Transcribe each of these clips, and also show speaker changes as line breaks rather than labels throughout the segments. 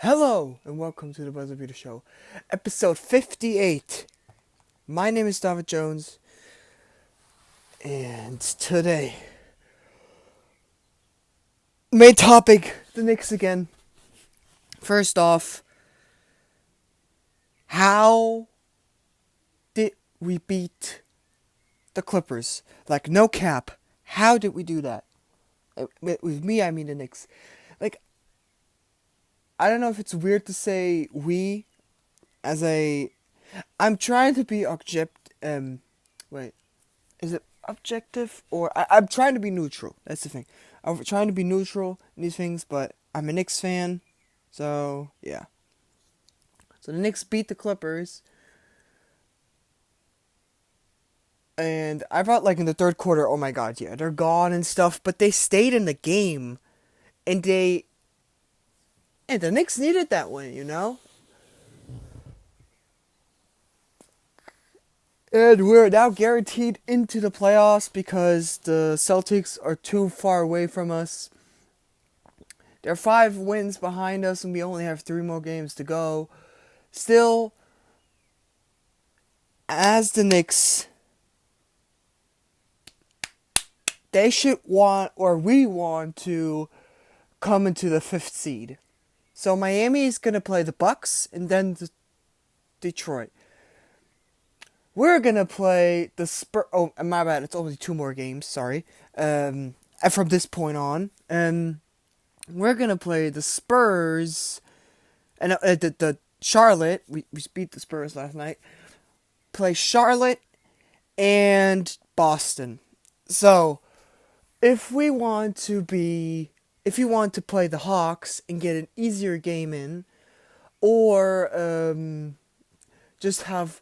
Hello and welcome to the Buzzerbeater Show, episode 58. My name is David Jones, and today, main topic, the Knicks again. First off, how did we beat the Clippers? Like, no cap. How did we do that? With me, I mean the Knicks. Like, I don't know if it's weird to say we as a... I'm trying to be wait. Is it objective or I'm trying to be neutral. That's the thing. I'm trying to be neutral in these things, but I'm a Knicks fan, so yeah. So the Knicks beat the Clippers, and I thought like in the third quarter, oh my god, yeah, they're gone and stuff, but they stayed in the game, and the Knicks needed that win, you know. And we're now guaranteed into the playoffs because the Celtics are too far away from us. They're 5 wins behind us, and we only have 3 more games to go. Still, as the Knicks, they should want, or we want to come into the 5th seed. So Miami is going to play the Bucks, and then Detroit. We're going to play the Spurs. Oh, my bad, it's only 2 more games, sorry. From this point on. We're going to play the Spurs, and the Charlotte. We beat the Spurs last night. Play Charlotte and Boston. So, if you want to play the Hawks and get an easier game in, or just have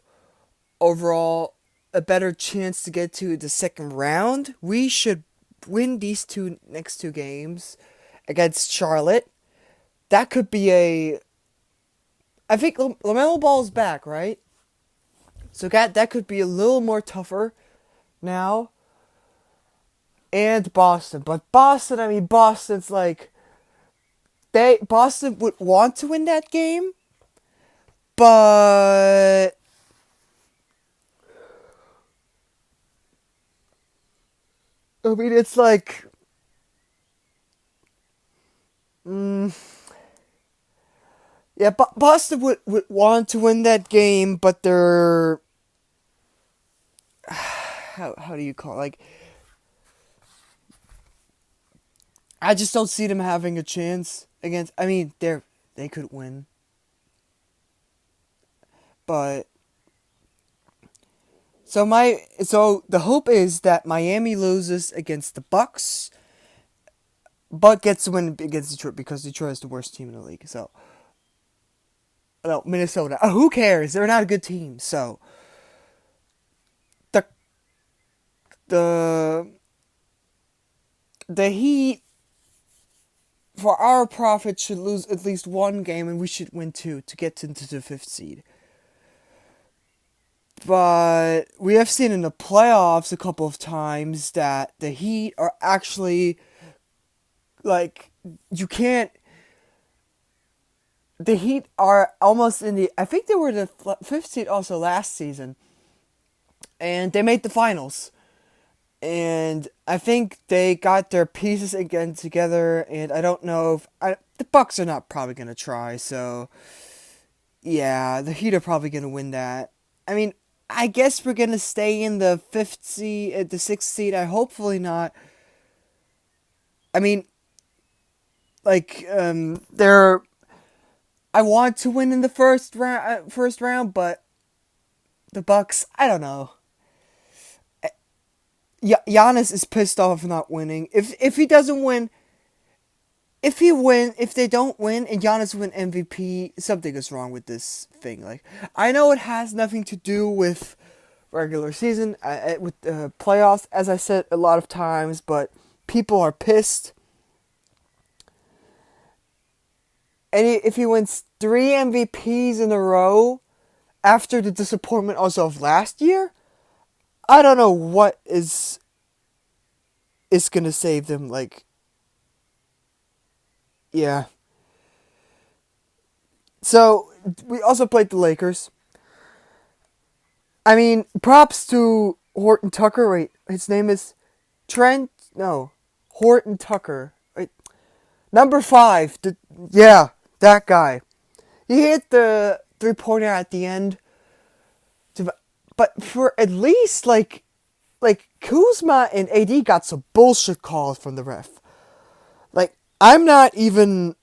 overall a better chance to get to the second round, we should win these next two games against Charlotte. That could be I think LaMelo Ball's back, right? So that could be a little more tougher now. And Boston. But Boston's like... Boston would want to win that game. But... I mean, it's like... yeah, Boston would want to win that game, but they're... How do you call it? Like... I just don't see them having a chance against... I mean, they could win. But... So the hope is that Miami loses against the Bucks, but gets to win against Detroit because Detroit is the worst team in the league. So... No, Minnesota. Who cares? They're not a good team. So... The Heat, for our profit, should lose at least one game, and we should win 2 to get into the 5th seed. But we have seen in the playoffs a couple of times that the Heat are actually, like, you can't... The Heat are almost in the... I think they were the 5th seed also last season. And they made the finals. And I think they got their pieces again together, and I don't know if... the Bucks are not probably going to try, so... Yeah, the Heat are probably going to win that. I mean, I guess we're going to stay in the 5th seed, the 6th seed. Hopefully not. I mean, like, they're... I want to win in the first round, but the Bucks, I don't know. Giannis is pissed off for not winning. If he doesn't win, if they don't win and Giannis win MVP, something is wrong with this thing. Like, I know it has nothing to do with regular season, with playoffs, as I said a lot of times, but people are pissed. And if he wins 3 MVPs in a row after the disappointment also of last year, I don't know what is gonna save them. Like, yeah. So we also played the Lakers. I mean, props to Horton Tucker. Wait, his name is Trent. No, Horton Tucker. Wait, number 5. Yeah, that guy. He hit the 3-pointer at the end. But for at least like Kuzma and AD got some bullshit calls from the ref. Like I am not even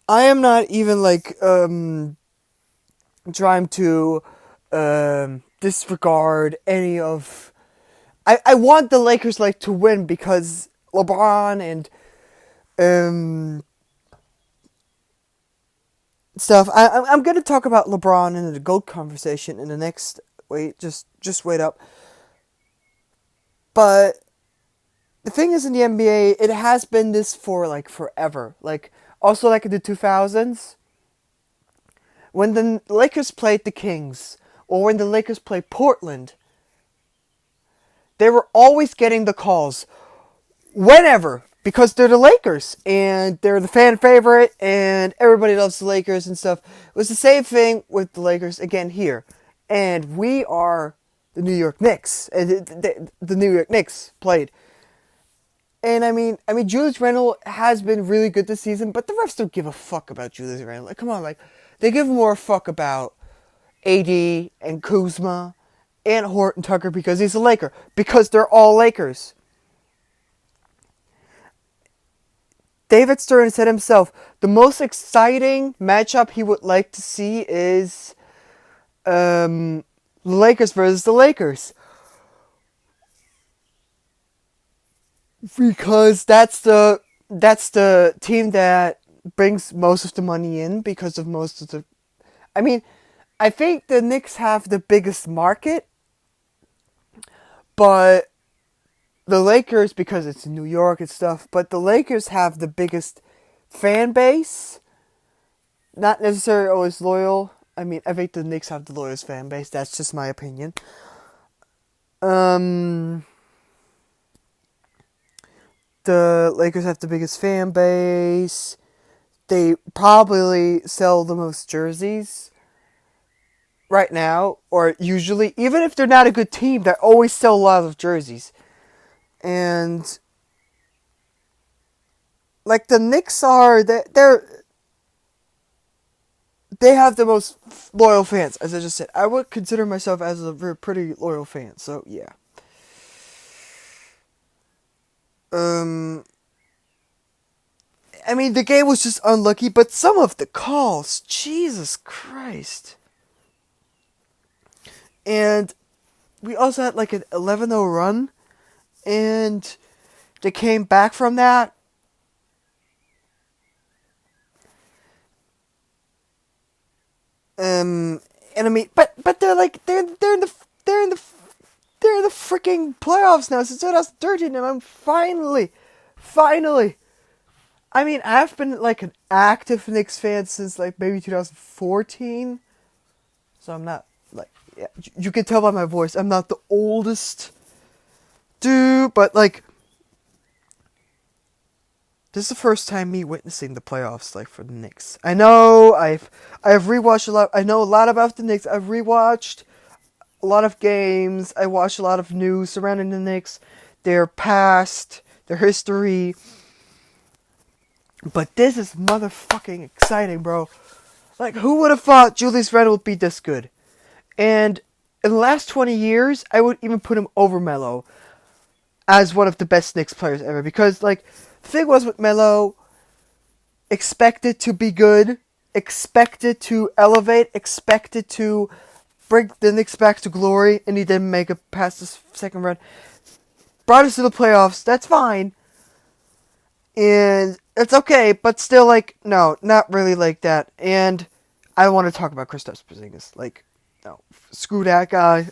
like trying to disregard any of. I want the Lakers like to win because LeBron and stuff. I'm gonna talk about LeBron in the GOAT conversation in the next. Wait, just wait up. But the thing is, in the NBA, it has been this for like forever. Like also like in the 2000s, when the Lakers played the Kings, or when the Lakers played Portland, they were always getting the calls. Whenever. Because they're the Lakers, and they're the fan favorite, and everybody loves the Lakers and stuff. It was the same thing with the Lakers again here. And we are the New York Knicks. And the New York Knicks played. And I mean, Julius Randle has been really good this season, but the refs don't give a fuck about Julius Randle. Like, come on, like, they give more fuck about AD and Kuzma and Horton Tucker because he's a Laker. Because they're all Lakers. David Stern said himself, the most exciting matchup he would like to see is the Lakers versus the Lakers. Because that's the team that brings most of the money in because of most of the... I mean, I think the Knicks have the biggest market, but the Lakers, because it's in New York and stuff, but the Lakers have the biggest fan base. Not necessarily always loyal. I mean, I think the Knicks have the loyalest fan base. That's just my opinion. The Lakers have the biggest fan base. They probably sell the most jerseys right now, or usually. Even if they're not a good team, they always sell a lot of jerseys. And like the Knicks are, they have the most loyal fans, as I just said. I would consider myself as a very pretty loyal fan, so yeah. I mean, the game was just unlucky, but some of the calls, Jesus Christ. And we also had like an 11-0 run. And they came back from that. And I mean, but they're like they're in the freaking playoffs now since 2013, and I'm finally. I mean, I've been like an active Knicks fan since like maybe 2014, so I'm not like, yeah, you can tell by my voice, I'm not the oldest. But like, this is the first time me witnessing the playoffs, like, for the Knicks. I know I've rewatched a lot. I know a lot about the Knicks. I've rewatched a lot of games. I watched a lot of news surrounding the Knicks, their past, their history. But this is motherfucking exciting, bro. Like, who would have thought Julius Randle would be this good? And in the last 20 years, I would even put him over Melo as one of the best Knicks players ever. Because, like, the thing was with Melo, expected to be good, expected to elevate, expected to bring the Knicks back to glory, and he didn't make it past the second round. Brought us to the playoffs, that's fine. And it's okay, but still, like, no, not really like that. And I want to talk about Kristaps Porzingis. Like, no, screw that guy.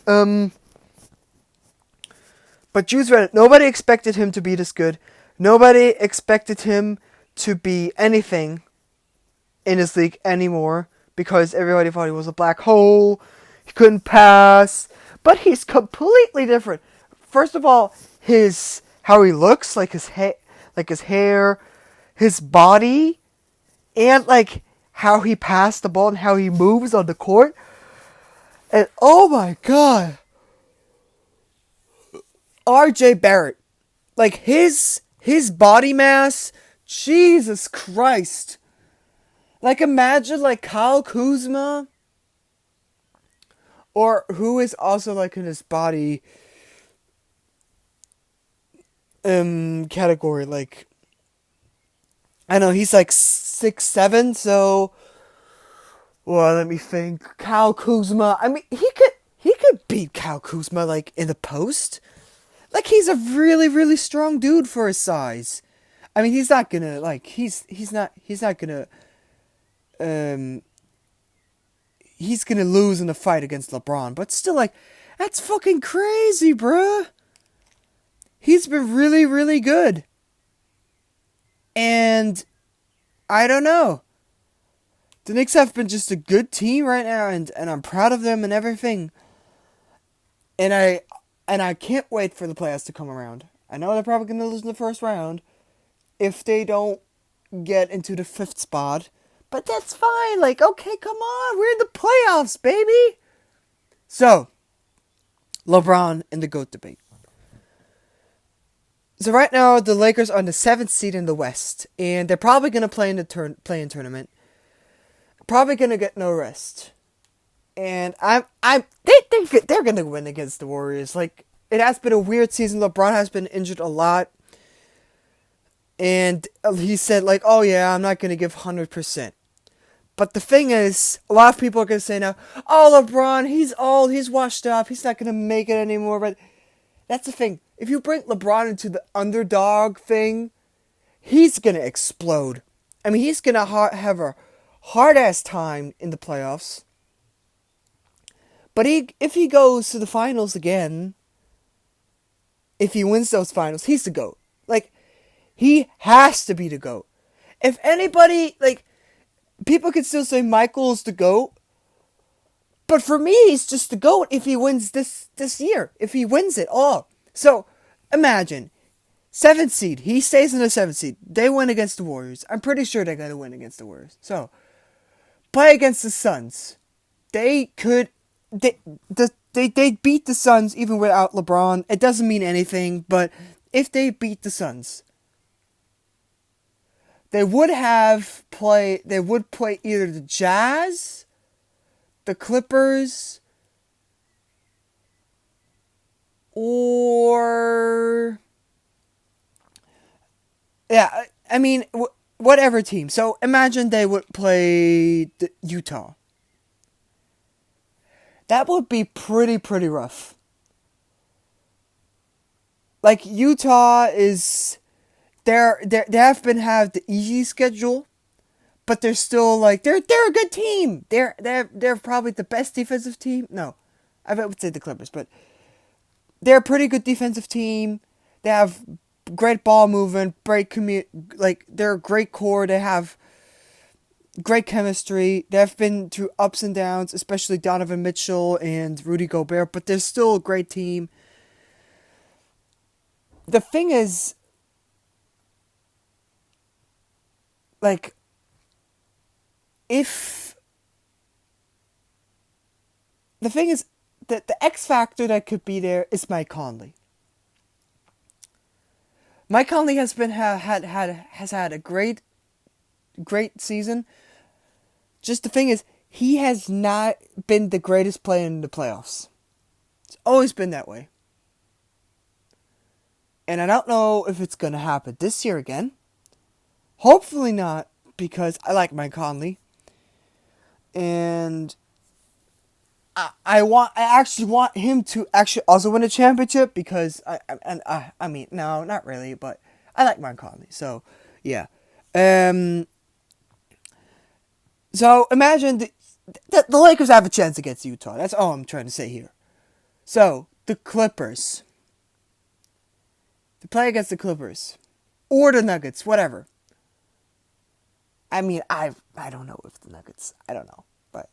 But Julius Randle, nobody expected him to be this good. Nobody expected him to be anything in this league anymore because everybody thought he was a black hole. He couldn't pass. But he's completely different. First of all, how he looks, like his hair, his body, and like how he passed the ball and how he moves on the court. And oh my god, R.J. Barrett, like his body mass, Jesus Christ. Like imagine like Kyle Kuzma, or who is also like in his body category, like I know he's like 6'7", so well let me think. Kyle Kuzma, I mean he could beat Kyle Kuzma like in the post. Like he's a really, really strong dude for his size. I mean he's not gonna like he's not gonna he's gonna lose in a fight against LeBron, but still like that's fucking crazy, bruh. He's been really, really good. And I don't know. The Knicks have been just a good team right now, and I'm proud of them and everything. And I can't wait for the playoffs to come around. I know they're probably going to lose in the first round if they don't get into the 5th spot. But that's fine. Like, okay, come on. We're in the playoffs, baby. So, LeBron in the GOAT debate. So right now, the Lakers are on the 7th seed in the West, and they're probably going to play in the play-in tournament. Probably going to get no rest. And they're going to win against the Warriors. Like, it has been a weird season. LeBron has been injured a lot. And he said, like, oh yeah, I'm not going to give 100%. But the thing is, a lot of people are going to say now, oh, LeBron, he's old, he's washed up, he's not going to make it anymore. But that's the thing. If you bring LeBron into the underdog thing, he's going to explode. I mean, he's going to have a hard-ass time in the playoffs. But if he goes to the finals again, if he wins those finals, he's the GOAT. Like, he has to be the GOAT. If anybody, like, people could still say Michael's the GOAT. But for me, he's just the GOAT if he wins this year. If he wins it all. So, imagine, 7th seed. He stays in the 7th seed. They win against the Warriors. I'm pretty sure they're going to win against the Warriors. So, play against the Suns. They could... They beat the Suns even without LeBron. It doesn't mean anything, but if they beat the Suns, they would play either the Jazz, the Clippers, or yeah, I mean whatever team. So imagine they would play Utah. That would be pretty rough. Like Utah is, they have the easy schedule, but they're still like they're a good team. They're probably the best defensive team. No, I would say the Clippers, but they're a pretty good defensive team. They have great ball movement, they're a great core. They have great chemistry. They've been through ups and downs, especially Donovan Mitchell and Rudy Gobert, but they're still a great team. The thing is, like, that the X factor that could be there is Mike Conley. Mike Conley has had a great season. Just the thing is, he has not been the greatest player in the playoffs. It's always been that way. And I don't know if it's going to happen this year again. Hopefully not, because I like Mike Conley. And I actually want him to actually also win a championship, because I mean, no, not really, but I like Mike Conley. So, yeah. So imagine the Lakers have a chance against Utah. That's all I'm trying to say here. So the Clippers. They play against the Clippers or the Nuggets, whatever. I mean, I don't know if the Nuggets. I don't know, but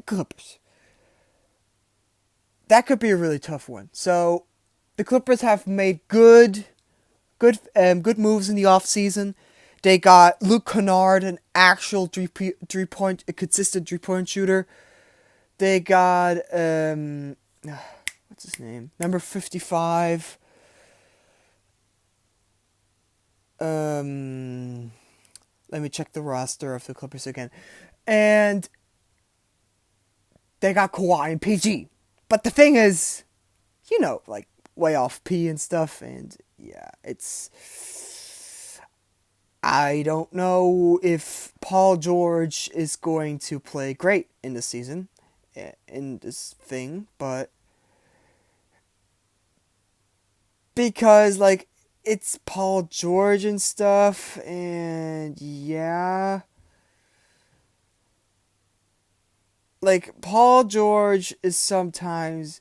Clippers. That could be a really tough one. So the Clippers have made good moves in the offseason. They got Luke Kennard, an actual a consistent 3-point shooter. They got what's his name? Number 55. Let me check the roster of the Clippers again. And they got Kawhi and PG. But the thing is, like, way off P and stuff. And, yeah, I don't know if Paul George is going to play great in this season, in this thing. But because, like, it's Paul George and stuff. And, yeah. Like, Paul George is sometimes...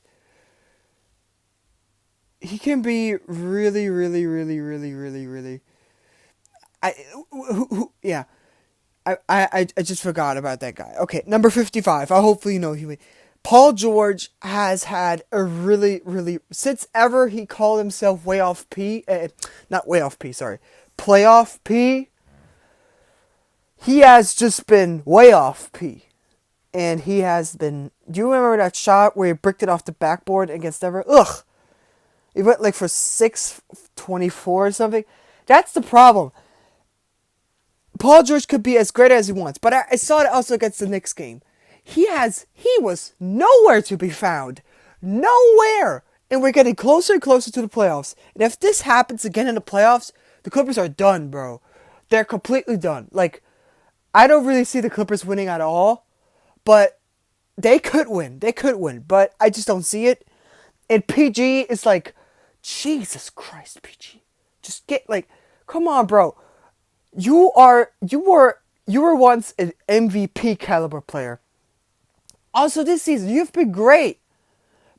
He can be really, really, really, really, really, really... Yeah. I just forgot about that guy. Okay, number 55. I hopefully know who he... Paul George has had a really, really... Since ever he called himself way off P... not way off P, sorry. Playoff P. He has just been way off P. And he has been... Do you remember that shot where he bricked it off the backboard against Denver? Ugh! He went like for 6-24 or something. That's the problem. Paul George could be as great as he wants. But I saw it also against the Knicks game. He was nowhere to be found. Nowhere! And we're getting closer and closer to the playoffs. And if this happens again in the playoffs, the Clippers are done, bro. They're completely done. Like, I don't really see the Clippers winning at all. But they could win. But I just don't see it. And PG is like, Jesus Christ, PG. Just get, like, come on, bro. You were once an MVP caliber player. Also this season, you've been great.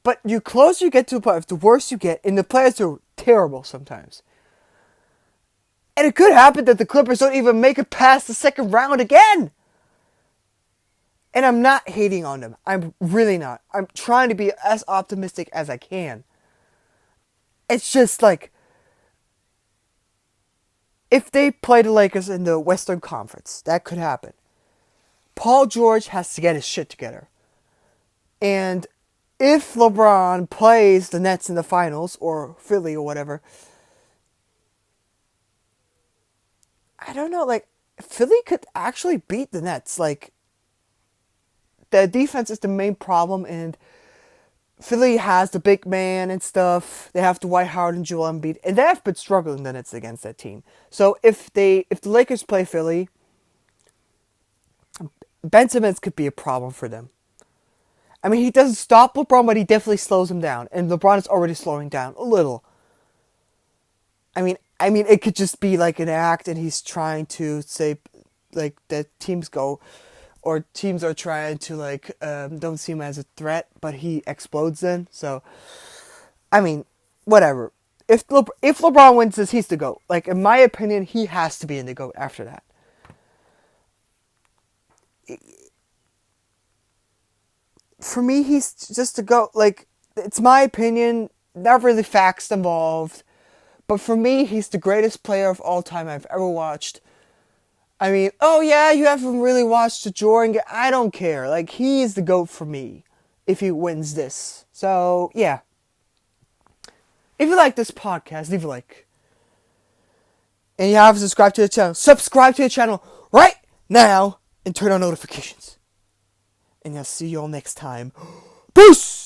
But the closer you get to the playoffs, the worse you get. And the players are terrible sometimes. And it could happen that the Clippers don't even make it past the second round again. And I'm not hating on them. I'm really not. I'm trying to be as optimistic as I can. It's just like, if they play the Lakers in the Western Conference, that could happen. Paul George has to get his shit together. And if LeBron plays the Nets in the finals, or Philly or whatever, I don't know, like, Philly could actually beat the Nets. Like, the defense is the main problem, and Philly has the big man and stuff. They have Dwight Howard and Joel Embiid, and they have been struggling the Nets against that team. So if the Lakers play Philly, Ben Simmons could be a problem for them. I mean, he doesn't stop LeBron, but he definitely slows him down, and LeBron is already slowing down a little. I mean, it could just be like an act, and he's trying to say, like, that teams go. Or teams are trying to, like, don't see him as a threat, but he explodes then. So, I mean, whatever. If LeBron wins this, he's the GOAT. Like, in my opinion, he has to be in the GOAT after that. For me, he's just the GOAT. Like, it's my opinion. Not really facts involved. But for me, he's the greatest player of all time I've ever watched. I mean, oh yeah, you haven't really watched the Jordan game. I don't care. Like, he is the GOAT for me if he wins this. So, yeah. If you like this podcast, leave a like. And you haven't subscribed to the channel, subscribe to the channel right now and turn on notifications. And I'll see you all next time. Peace!